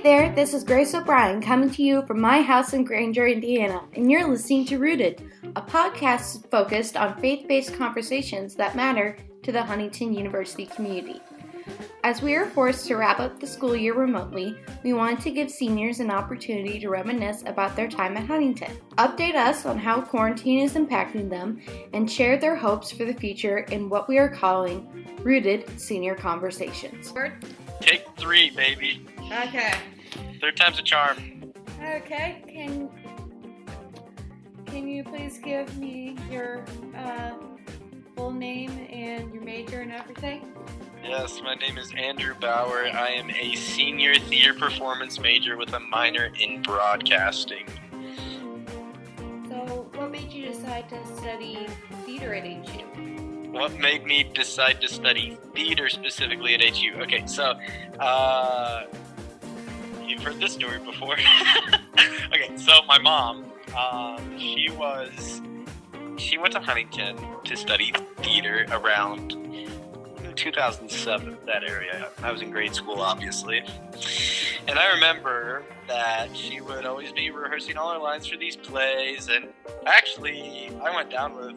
there, this is Grace O'Brien coming to you from my house in Granger, Indiana, and you're listening to Rooted, a podcast focused on faith-based conversations that matter to the Huntington University community. As we are forced to wrap up the school year remotely, we wanted to give seniors an opportunity to reminisce about their time at Huntington, update us on how quarantine is impacting them, and share their hopes for the future in what we are calling Rooted Senior Conversations. Take 3, baby. Okay. 3rd time's a charm. Okay. Can you please give me your full name and your major and everything? Yes, my name is Andrew Bauer. I am a senior theater performance major with a minor in broadcasting. So, what made you decide to study theater at HU? What made me decide to study theater specifically at HU? Okay, so, you've heard this story before. Okay, so my mom, she went to Huntington to study theater around 2007, that area. I was in grade school, obviously. And I remember that she would always be rehearsing all her lines for these plays. And actually, I went down with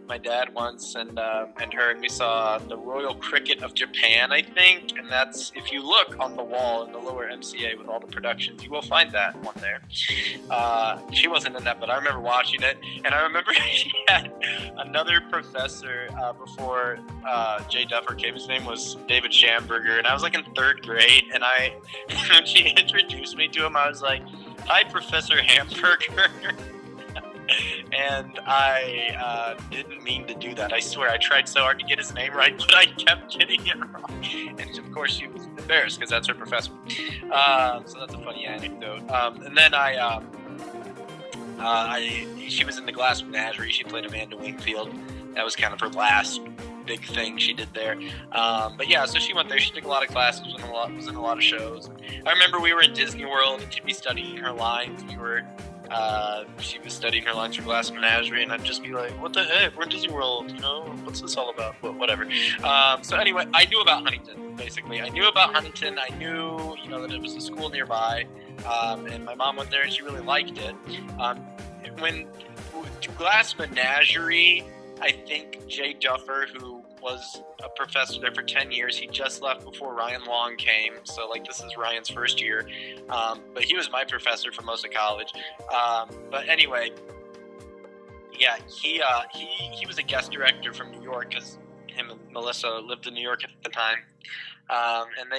my dad once and her, and we saw the Royal Cricket of Japan, I think. And that's, if you look on the wall in the lower MCA with all the productions, you will find that one there. She wasn't in that, but I remember watching it. And I remember she had another professor before Jay Duffer came. His name was David Schamberger, and I was like in 3rd grade. And when she introduced me to him, I was like, "Hi, Professor Hamburger." And I didn't mean to do that. I swear, I tried so hard to get his name right, but I kept getting it wrong. And of course, she was embarrassed because that's her professor. So that's a funny anecdote. And then she was in the Glass Menagerie. She played Amanda Wingfield. That was kind of her last big thing she did there. But yeah, so she went there. She took a lot of classes, was in a lot of shows. I remember we were in Disney World and she'd be studying her lines. She was studying her lines for Glass Menagerie, and I'd just be like, "What the heck? We're in Disney World, what's this all about?" Well, whatever. So anyway, I knew about Huntington, basically. I knew about Huntington. I knew, that it was a school nearby, and my mom went there and she really liked it. When Glass Menagerie, I think Jay Duffer, who was a professor there for 10 years, he just left before Ryan Long came, so this is Ryan's first year, but he was my professor for most of college. But anyway, yeah, he was a guest director from New York, because him and Melissa lived in New York at the time. And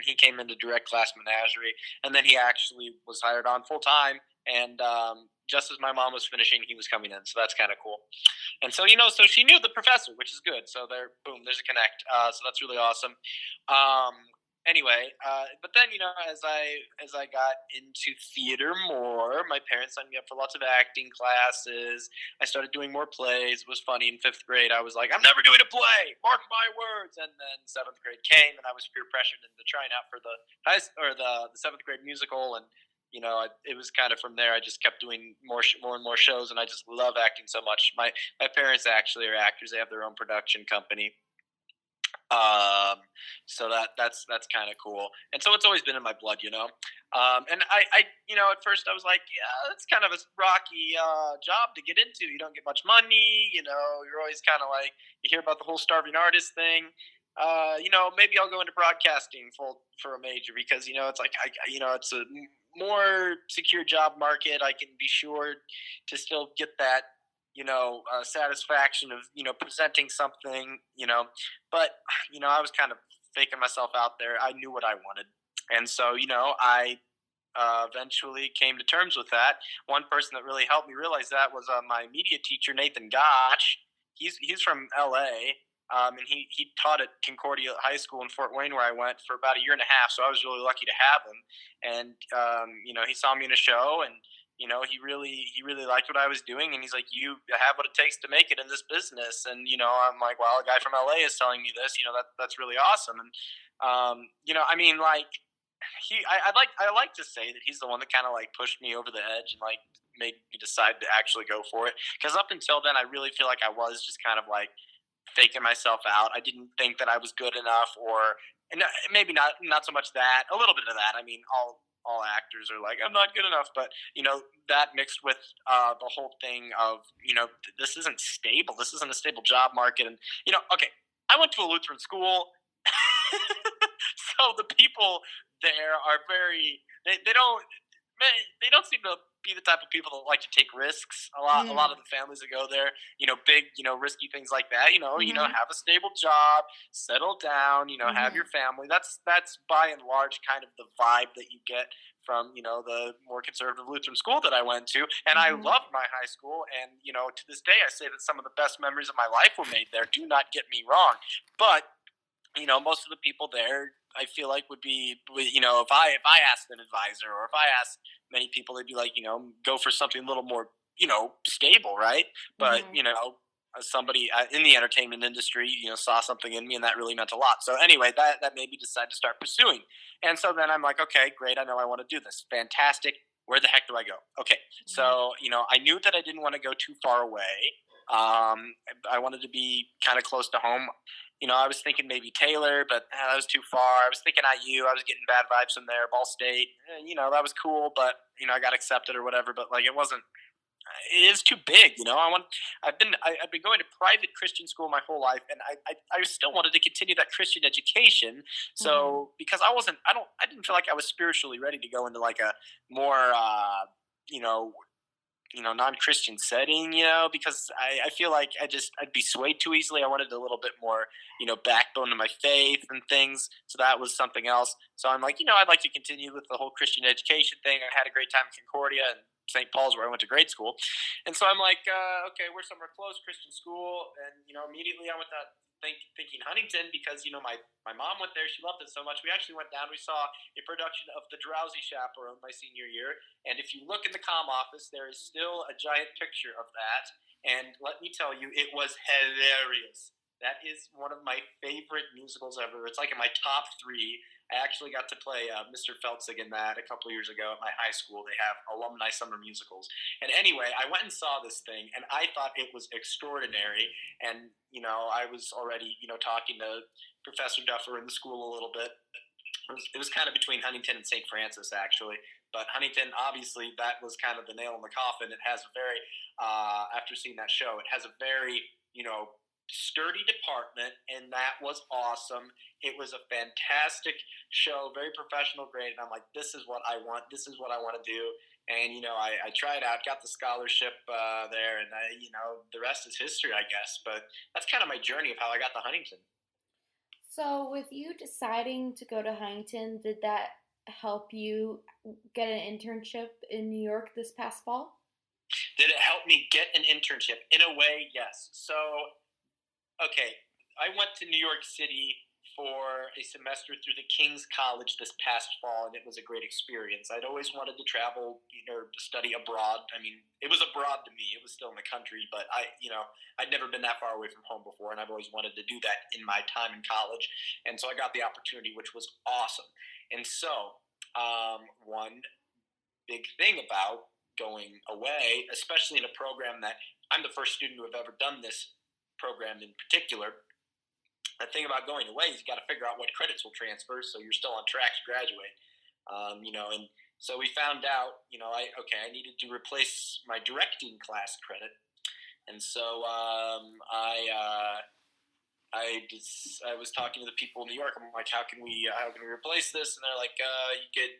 he came in to direct Glass Menagerie, and then he actually was hired on full time, and just as my mom was finishing, he was coming in, so that's kind of cool. And so, so she knew the professor, which is good. So there's a connect. So that's really awesome. Anyway, but then, as I got into theater more, my parents signed me up for lots of acting classes. I started doing more plays. It was funny. In 5th grade, I was like, "I'm never doing a play. Mark my words." And then 7th grade came, and I was peer pressured into trying out for the 7th grade musical. And it was kind of from there. I just kept doing more and more shows, and I just love acting so much. My parents actually are actors. They have their own production company. So that's kind of cool. And so it's always been in my blood, And I at first I was like, yeah, that's kind of a rocky job to get into. You don't get much money, you're always kind of like, you hear about the whole starving artist thing. Maybe I'll go into broadcasting for a major, because, it's like, it's a more secure job market. I can be sure to still get that, satisfaction of, presenting something, but, I was kind of faking myself out there. I knew what I wanted. And so, I eventually came to terms with that. One person that really helped me realize that was my media teacher, Nathan Gotch. He's from LA. And he taught at Concordia High School in Fort Wayne, where I went for about a year and a half. So I was really lucky to have him. And, he saw me in a show, and, he really liked what I was doing. And he's like, "You have what it takes to make it in this business." And, I'm like, "Well, a guy from LA is telling me this, that's really awesome." And, I like to say that he's the one that kind of pushed me over the edge and made me decide to actually go for it. Because up until then, I really feel like I was just kind of faking myself out. I didn't think that I was good enough, or maybe not so much that, a little bit of that. I mean, all actors are like, I'm not good enough. But, that mixed with the whole thing of, this isn't stable. This isn't a stable job market. And, okay, I went to a Lutheran school. So the people there are they don't seem to be the type of people that like to take risks. A lot of the families that go there, big, risky things like that. Have a stable job, settle down, have your family. That's by and large kind of the vibe that you get from the more conservative Lutheran school that I went to, and I loved my high school. And to this day, I say that some of the best memories of my life were made there. Do not get me wrong, but most of the people there, I feel like would be, if I asked an advisor, or if I asked many people, they'd be like, go for something a little more, stable, right? But somebody in the entertainment industry, saw something in me, and that really meant a lot. So anyway, that made me decide to start pursuing. And so then I'm like, okay, great, I know I want to do this. Fantastic. Where the heck do I go? Okay, so I knew that I didn't want to go too far away. I wanted to be kind of close to home. I was thinking maybe Taylor, but that was too far. I was thinking IU. I was getting bad vibes from there. Ball State, that was cool, but I got accepted or whatever. But like, it wasn't. It is too big, I've been going to private Christian school my whole life, and I still wanted to continue that Christian education. So because I didn't feel like I was spiritually ready to go into like a more non-Christian setting, because I feel like I'd be swayed too easily. I wanted a little bit more, backbone to my faith and things. So that was something else. So I'm like, I'd like to continue with the whole Christian education thing. I had a great time at Concordia and St. Paul's, where I went to grade school. And so I'm like, okay, we're somewhere close, Christian school. And, immediately I went to thinking Huntington, because, my mom went there. She loved it so much. We actually went down. We saw a production of The Drowsy Chaperone my senior year. And if you look in the comm office, there is still a giant picture of that. And let me tell you, it was hilarious. That is one of my favorite musicals ever. It's like in my top 3. I actually got to play Mr. Feltzig in that a couple years ago at my high school. They have alumni summer musicals. And anyway, I went and saw this thing, and I thought it was extraordinary. And, I was already, talking to Professor Duffer in the school a little bit. It was kind of between Huntington and St. Francis, actually. But Huntington, obviously, that was kind of the nail in the coffin. It has a very, after seeing that show, it has a very, sturdy department, and that was awesome. It was a fantastic show, very professional, great. And I'm like, this is what I want. This is what I want to do. And, I tried out, got the scholarship there, and the rest is history, I guess. But that's kind of my journey of how I got to Huntington. So with you deciding to go to Huntington, did that help you get an internship in New York this past fall? Did it help me get an internship? In a way, yes. So, okay, I went to New York City for a semester through the King's College this past fall, and it was a great experience. I'd always wanted to travel, to study abroad. I mean, it was abroad to me. It was still in the country, but I'd never been that far away from home before, and I've always wanted to do that in my time in college. And so I got the opportunity, which was awesome. And so one big thing about going away, especially in a program that I'm the first student to have ever done this program in particular, the thing about going away is you got to figure out what credits will transfer so you're still on track to graduate. And so we found out, I needed to replace my directing class credit. And so I was talking to the people in New York. I'm like, how can we replace this? And they're like, you could,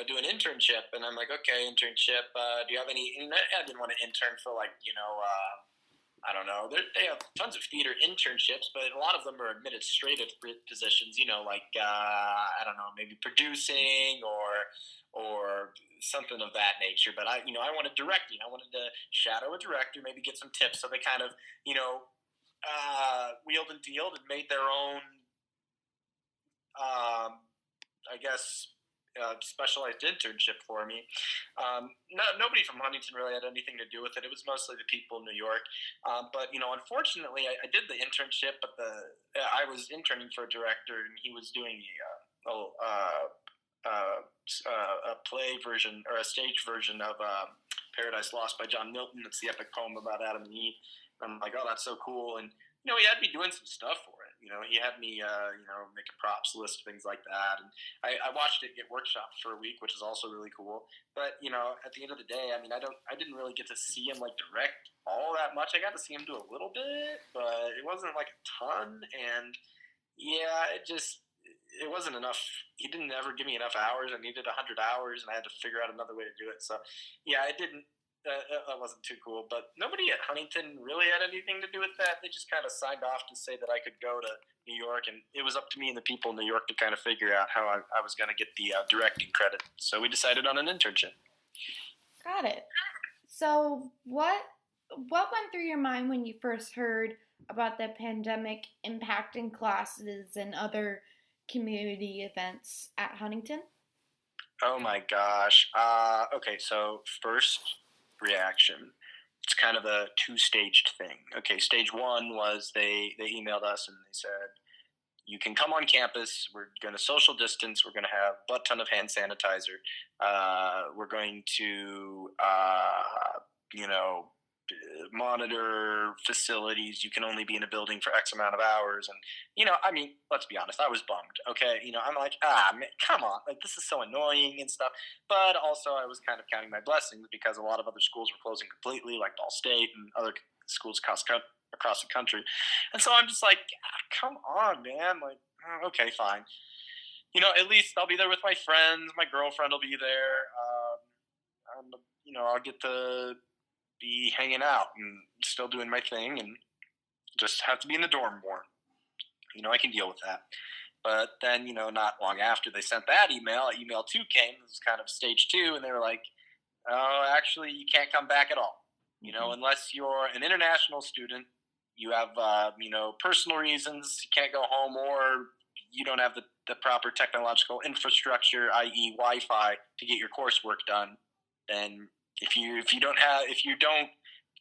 do an internship. And I'm like, okay, internship. Do you have any? And I didn't want to intern for I don't know. They have tons of theater internships, but a lot of them are administrative positions. I don't know, maybe producing or something of that nature. But I wanted directing. I wanted to shadow a director, maybe get some tips. So they kind of, wheeled and dealed and made their own, specialized internship for me. Nobody from Huntington really had anything to do with it. It was mostly the people in New York. But unfortunately, I did the internship, but I was interning for a director, and he was doing a play version or a stage version of Paradise Lost by John Milton. It's the epic poem about Adam and Eve. And I'm like, oh, that's so cool. And he had me doing some stuff for it. He had me, make a props list, things like that. And I watched it get workshopped for a week, which is also really cool. But, at the end of the day, I didn't really get to see him like direct all that much. I got to see him do a little bit, but it wasn't like a ton. And yeah, it wasn't enough. He didn't ever give me enough hours. I needed 100 hours, and I had to figure out another way to do it. So, yeah, it didn't. That wasn't too cool. But nobody at Huntington really had anything to do with that. They just kind of signed off to say that I could go to New York, and it was up to me and the people in New York to kind of figure out how I was going to get the directing credit. So we decided on an internship. Got it. So what went through your mind when you first heard about the pandemic impacting classes and other community events at Huntington? Oh my gosh. Okay, so first reaction. It's kind of a two-staged thing. Okay, stage one was they emailed us and they said, you can come on campus. We're going to social distance. We're going to have a butt ton of hand sanitizer. We're going to, monitor facilities. You can only be in a building for X amount of hours. And, let's be honest, I was bummed. Okay. I'm like, man, come on. Like, this is so annoying and stuff. But also I was kind of counting my blessings because a lot of other schools were closing completely, like Ball State and other schools across the country. And so I'm just like, come on, man. Like, okay, fine. At least I'll be there with my friends. My girlfriend will be there. I'll get to be hanging out and still doing my thing and just have to be in the dorm more. I can deal with that. But then, not long after they sent that email 2 came. It was kind of stage 2, and they were like, oh, actually, you can't come back at all. Unless you're an international student, you have, personal reasons, you can't go home, or you don't have the proper technological infrastructure, i.e. Wi-Fi, to get your coursework done, then if you don't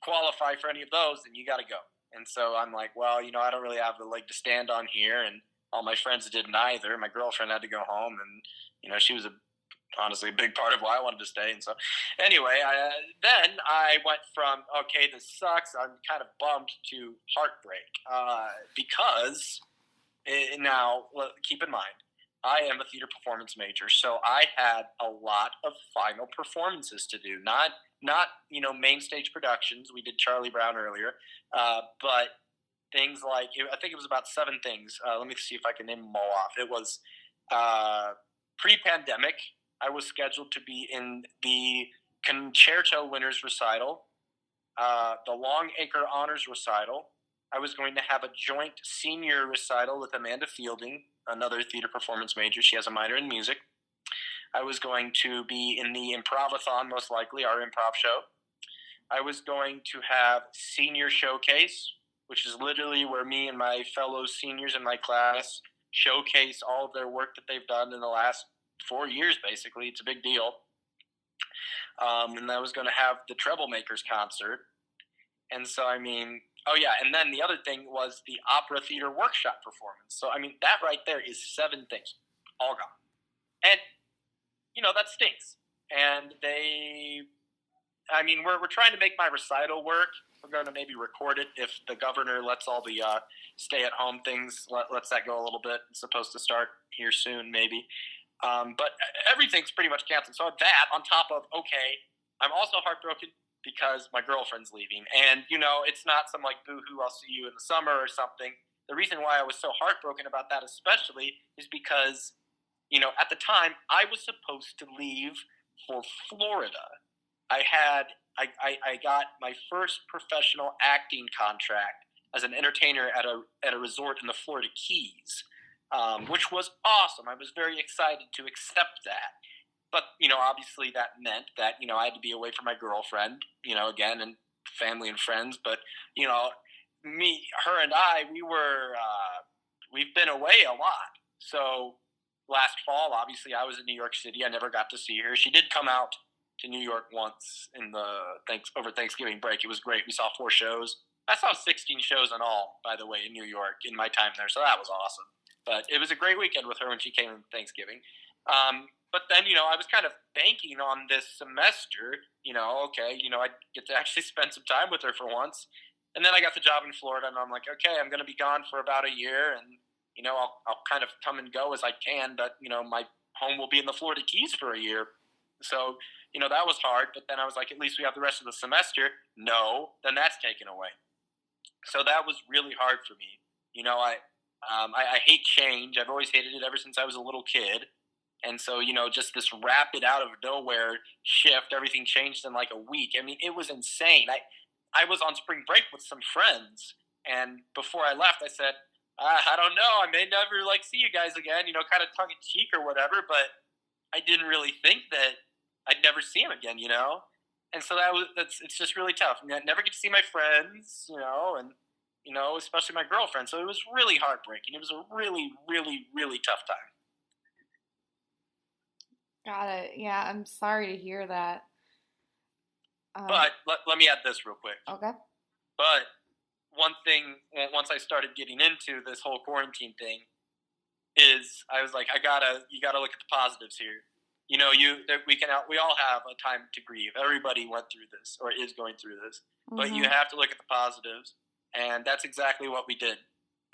qualify for any of those, then you got to go. And so I'm like, well, I don't really have the leg to stand on here, and all my friends didn't either. My girlfriend had to go home, and she was honestly a big part of why I wanted to stay. And so anyway, then I went from, okay, this sucks, I'm kind of bummed, to heartbreak, because now keep in mind, I am a theater performance major, so I had a lot of final performances to do. Not main stage productions. We did Charlie Brown earlier, but things like, I think it was about 7 things. Let me see if I can name them all off. It was pre-pandemic. I was scheduled to be in the Concerto Winners Recital, the Longacre Honors Recital. I was going to have a joint senior recital with Amanda Fielding, another theater performance major. She has a minor in music. I was going to be in the Improvathon, most likely, our improv show. I was going to have senior showcase, which is literally where me and my fellow seniors in my class showcase all of their work that they've done in the last 4 years, basically. It's a big deal. And I was going to have the Treblemakers concert. And so, oh yeah, and then the other thing was the opera theater workshop performance. So, that right there is 7 things, all gone. And, that stinks. And we're trying to make my recital work. We're going to maybe record it if the governor lets all the stay-at-home things, lets that go a little bit. It's supposed to start here soon, maybe. But everything's pretty much canceled. So that, on top of, okay, I'm also heartbroken because my girlfriend's leaving. And, it's not some like, boo-hoo, I'll see you in the summer or something. The reason why I was so heartbroken about that especially is because, at the time, I was supposed to leave for Florida. I got my first professional acting contract as an entertainer at a resort in the Florida Keys, which was awesome. I was very excited to accept that. But, obviously that meant that, I had to be away from my girlfriend, again, and family and friends. But, her and I, we've been away a lot. So last fall, obviously, I was in New York City. I never got to see her. She did come out to New York once over Thanksgiving break. It was great. We saw 4 shows. I saw 16 shows in all, by the way, in New York in my time there. So that was awesome. But it was a great weekend with her when she came in Thanksgiving. But then, I was kind of banking on this semester, I'd get to actually spend some time with her for once. And then I got the job in Florida, and I'm like, okay, I'm going to be gone for about a year, and I'll kind of come and go as I can, but my home will be in the Florida Keys for a year. So that was hard. But then I was like, at least we have the rest of the semester. No, then that's taken away. So that was really hard for me. I hate change. I've always hated it ever since I was a little kid. And so, just this rapid out of nowhere shift, everything changed in like a week. I mean, it was insane. I was on spring break with some friends, and before I left, I said, I don't know, I may never see you guys again, kind of tongue in cheek or whatever, but I didn't really think that I'd never see them again, And so it's just really tough. I mean, I never get to see my friends, and especially my girlfriend. So it was really heartbreaking. It was a really, really, really tough time. Got it. Yeah, I'm sorry to hear that. But let me add this real quick. Okay. But one thing, once I started getting into this whole quarantine thing, is I was like, you gotta look at the positives here. We all have a time to grieve. Everybody went through this or is going through this, but you have to look at the positives, and that's exactly what we did.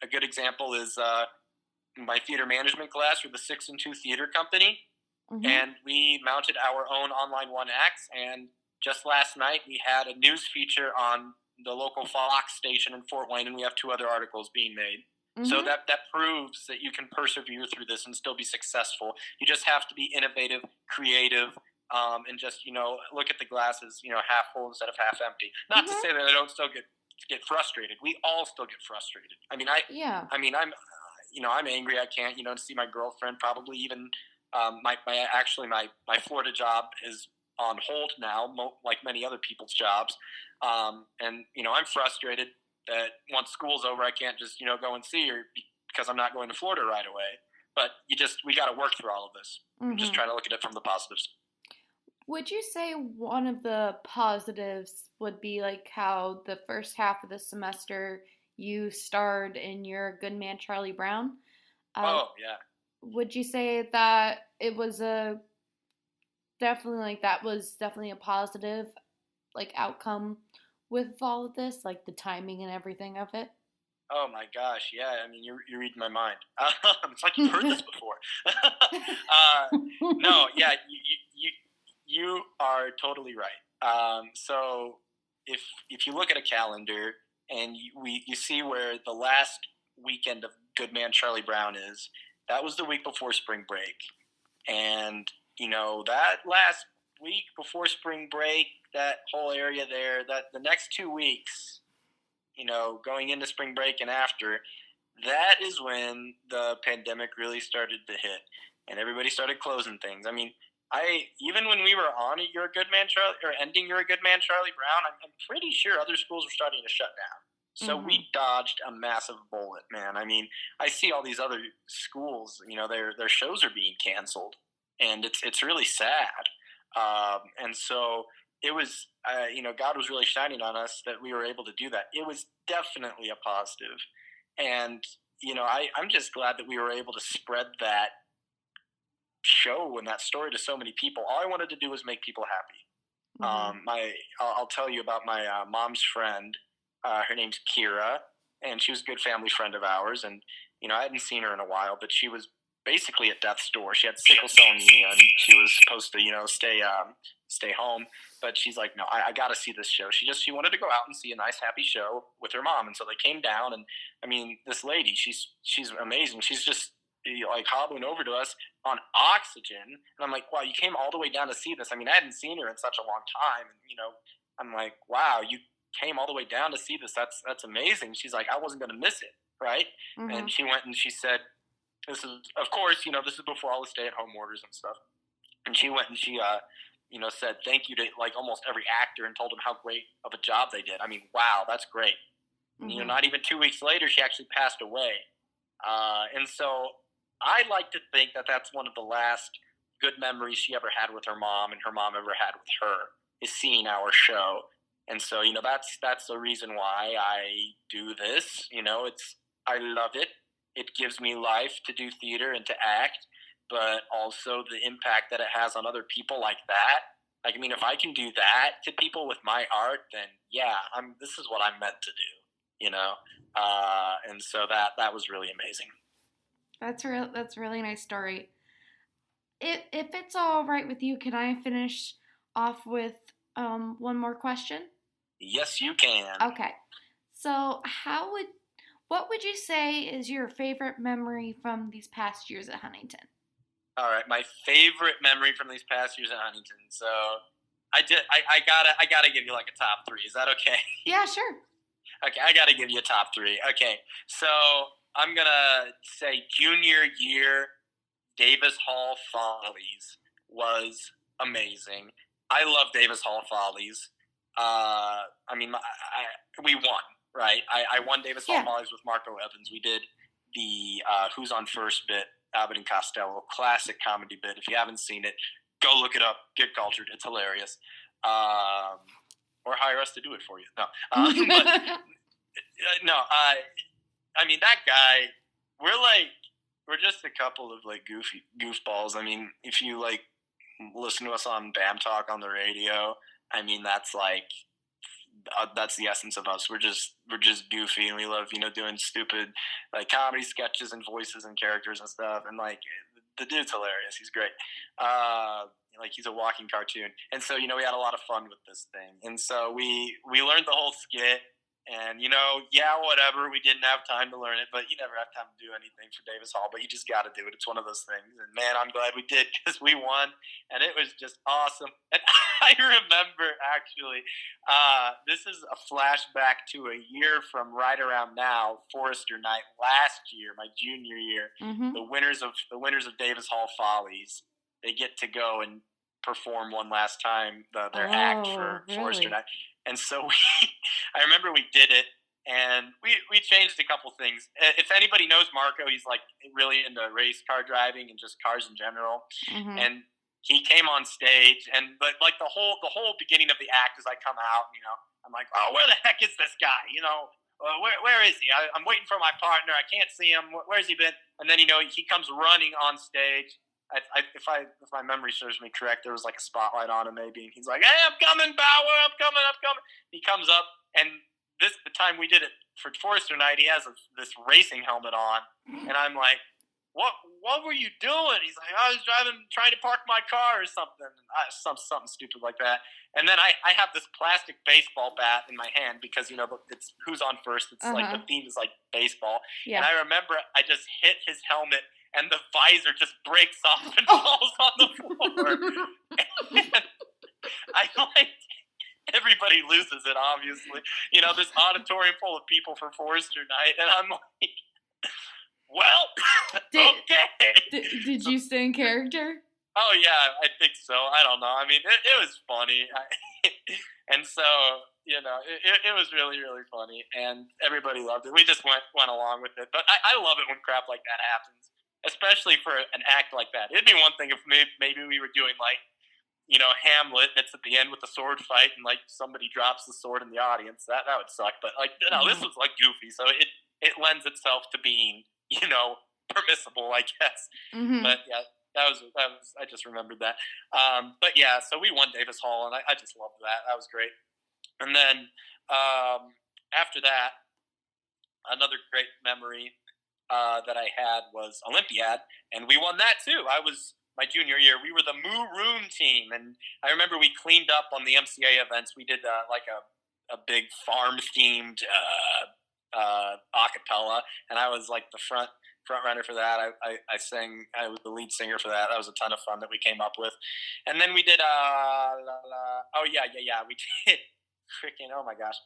A good example is my theater management class for the 6 and 2 Theatre Company, and we mounted our own online one acts. And just last night, we had a news feature on the local Fox station in Fort Wayne, and we have 2 other articles being made. So that proves that you can persevere through this and still be successful. You just have to be innovative, creative, and just look at the glasses half full instead of half empty. Not to say that I don't still get frustrated. We all still get frustrated. I mean, I'm angry. I can't see my girlfriend. Probably even my Florida job is on hold now, like many other people's jobs, and I'm frustrated that once school's over, I can't just, go and see her because I'm not going to Florida right away. But we got to work through all of this. I'm just trying to look at it from the positives. Would you say one of the positives would be like how the first half of the semester you starred in your Good Man, Charlie Brown? Oh, yeah. Would you say that it was definitely a positive, outcome with all of this, like the timing and everything of it? Oh my gosh, yeah. I mean, you're reading my mind. It's like you've heard this before. No, yeah, you are totally right. So if you look at a calendar and you see where the last weekend of Good Man Charlie Brown is, that was the week before spring break, and that last week before spring break, that whole area there, that the next 2 weeks, going into spring break and after, that is when the pandemic really started to hit and everybody started closing things. I mean, even when we were on You're a Good Man, Charlie, or ending You're a Good Man, Charlie Brown, I'm pretty sure other schools were starting to shut down. So we dodged a massive bullet, man. I mean, I see all these other schools, their shows are being canceled, and it's really sad. And so it was, God was really shining on us that we were able to do that. It was definitely a positive. And, I'm just glad that we were able to spread that show and that story to so many people. All I wanted to do was make people happy. I'll tell you about my mom's friend. Her name's Kira, and she was a good family friend of ours. And, I hadn't seen her in a while, but she was basically at death's door. She had sickle cell anemia, and she was supposed to, stay home. But she's like, no, I got to see this show. She wanted to go out and see a nice, happy show with her mom. And so they came down, and I mean, this lady, she's amazing. She's just hobbling over to us on oxygen. And I'm like, wow, you came all the way down to see this. I mean, I hadn't seen her in such a long time. And, I'm like, wow, you came all the way down to see this. That's amazing. She's like, I wasn't going to miss it. Right. And she went and she said, this is, of course, this is before all the stay-at-home orders and stuff. And she went and she, said thank you to almost every actor and told them how great of a job they did. I mean, wow, that's great. Not even 2 weeks later, she actually passed away. And so I like to think that that's one of the last good memories she ever had with her mom and her mom ever had with her, is seeing our show. And so, that's the reason why I do this. I love it. It gives me life to do theater and to act, but also the impact that it has on other people like that. If I can do that to people with my art, then yeah, this is what I'm meant to do. and so that was really amazing. That's a really nice story. If it's all right with you, can I finish off with one more question? Yes, you can. Okay. So, what would you say is your favorite memory from these past years at Huntington? All right, my favorite memory from these past years at Huntington. So, I gotta give you like a top three. Is that okay? Yeah, sure. Okay, I gotta give you a top three. Okay, so I'm gonna say junior year Davis Hall Follies was amazing. I love Davis Hall Follies. We won, right? I won Davis Hall Follies with Marco Evans. We did the Who's on First bit, Abbott and Costello, classic comedy bit. If you haven't seen it, go look it up. Get cultured. It's hilarious. Or hire us to do it for you. No. That guy, we're just a couple of like goofballs. I mean, if you like listen to us on BAM Talk on the radio, I mean, that's like that's the essence of us. We're just goofy, and we love doing stupid like comedy sketches and voices and characters and stuff. And like the dude's hilarious. He's great. Like he's a walking cartoon. And so we had a lot of fun with this thing. And so we learned the whole skit. And whatever. We didn't have time to learn it, but you never have time to do anything for Davis Hall. But you just got to do it. It's one of those things. And man, I'm glad we did because we won, and it was just awesome. And I remember actually, this is a flashback to a year from right around now, Forrester Night last year, my junior year. Mm-hmm. The winners of Davis Hall Follies, they get to go and perform one last time their act for really? Forrester Night. And so I remember we did it, and we changed a couple things. If anybody knows Marco, he's like really into race car driving and just cars in general. Mm-hmm. And he came on stage, but like the whole beginning of the act, as I come out, I'm like, oh, where the heck is this guy? Where is he? I'm waiting for my partner. I can't see him. Where's he been? And then he comes running on stage. If my memory serves me correct, there was like a spotlight on him maybe, and he's like, "Hey, I'm coming, Bauer! I'm coming!" He comes up, and the time we did it for Forrester Night, he has this racing helmet on, and I'm like, "What were you doing?" He's like, "I was trying to park my car or something, something stupid like that." And then I have this plastic baseball bat in my hand because it's Who's on First. It's like the theme is like baseball, and I remember I just hit his helmet. And the visor just breaks off and falls on the floor. And everybody loses it, obviously. This auditorium full of people for Forrester Night. And I'm like, well, okay. Did you stay in character? Oh, yeah, I think so. I don't know. I mean, it was funny. And so, it was really, really funny. And everybody loved it. We just went along with it. But I love it when crap like that happens. Especially for an act like that. It'd be one thing if maybe we were doing like, Hamlet, and it's at the end with the sword fight, and like somebody drops the sword in the audience. That would suck. But like, this was like goofy, so it lends itself to being, permissible, I guess. Mm-hmm. But yeah, that was. I just remembered that. But yeah, so we won Davis Hall, and I just loved that. That was great. And then after that, another great memory that I had was Olympiad, and we won that too. I was my junior year. We were the Moo Room team, and I remember we cleaned up on the MCA events. We did like a big farm themed acapella, and I was like the front runner for that. I sang. I was the lead singer for that. That was a ton of fun that we came up with. And then we did we did freaking, oh my gosh.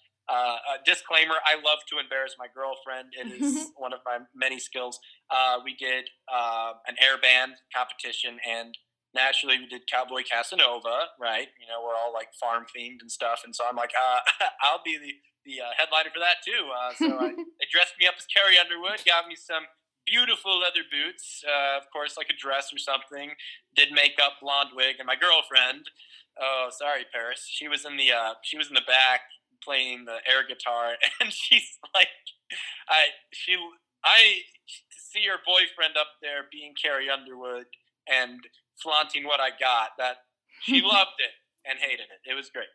Disclaimer, I love to embarrass my girlfriend. It is one of my many skills. We did an air band competition, and naturally we did Cowboy Casanova, right? We're all like farm themed and stuff. And so I'm like, I'll be the headliner for that too. So they dressed me up as Carrie Underwood, got me some beautiful leather boots, of course, like a dress or something, did makeup, blonde wig, and my girlfriend, oh, sorry, Paris, she was in the back, playing the air guitar, and she's like, to see her boyfriend up there being Carrie Underwood and flaunting what I got, that she loved it. and hated it. It was great.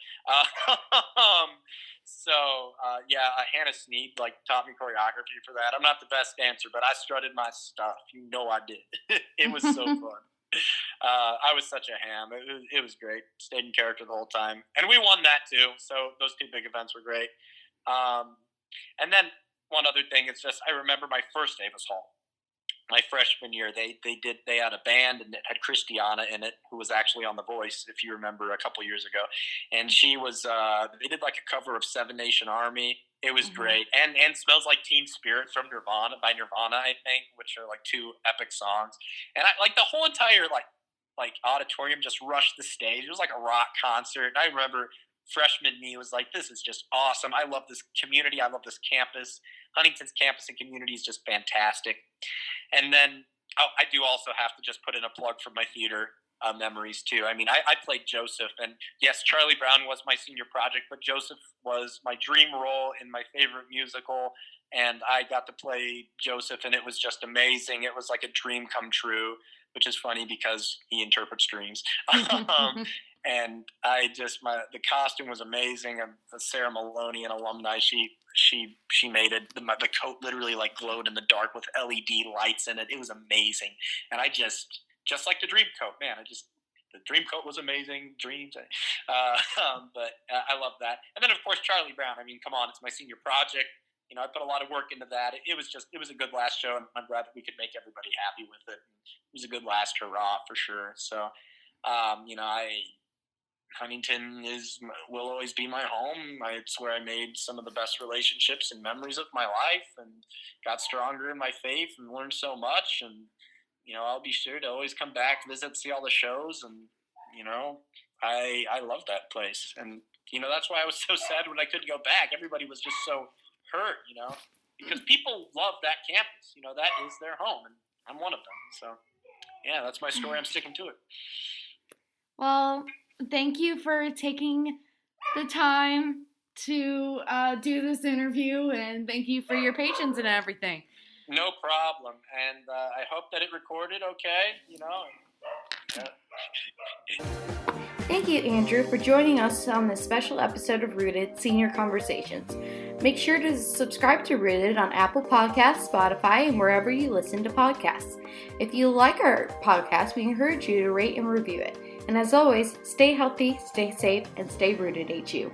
Hannah Sneed taught me choreography for that. I'm not the best dancer, but I strutted my stuff. You know I did. It was so fun. I was such a ham. It was great. Stayed in character the whole time, and we won that too. So those two big events were great. And then one other thing is just I remember my first Davis Hall. My freshman year, they had a band and it had Christiana in it, who was actually on The Voice, if you remember, a couple years ago. And she was they did like a cover of Seven Nation Army. It was great, and Smells Like Teen Spirit from Nirvana by Nirvana, I think, which are like two epic songs. And I like the whole entire like auditorium just rushed the stage. It was like a rock concert. And I remember freshman me was like, this is just awesome. I love this community. I love this campus. Huntington's campus and community is just fantastic. And then I do also have to just put in a plug for my theater memories too. I mean, I played Joseph, and yes, Charlie Brown was my senior project, but Joseph was my dream role in my favorite musical, and I got to play Joseph, and it was just amazing. It was like a dream come true, which is funny because he interprets dreams. And the costume was amazing. And Sarah Maloney, an alumni, she made it. The coat literally like glowed in the dark with LED lights in it. It was amazing. And I just like the dream coat, man. The dream coat was amazing. Dreams. But I love that. And then of course Charlie Brown. I mean, come on, it's my senior project. You know, I put a lot of work into that. It was a good last show, and I'm glad that we could make everybody happy with it. It was a good last hurrah for sure. So, Huntington will always be my home. It's where I made some of the best relationships and memories of my life, and got stronger in my faith and learned so much. And I'll be sure to always come back, visit, see all the shows, and I love that place. And that's why I was so sad when I couldn't go back. Everybody was just so hurt, because people love that campus. That is their home, and I'm one of them. So yeah, that's my story. I'm sticking to it. Well, thank you for taking the time to do this interview, and thank you for your patience and everything. No problem, and I hope that it recorded okay, Yeah. Thank you, Andrew, for joining us on this special episode of Rooted Senior Conversations. Make sure to subscribe to Rooted on Apple Podcasts, Spotify, and wherever you listen to podcasts. If you like our podcast, we encourage you to rate and review it. And as always, stay healthy, stay safe, and stay rooted, HU.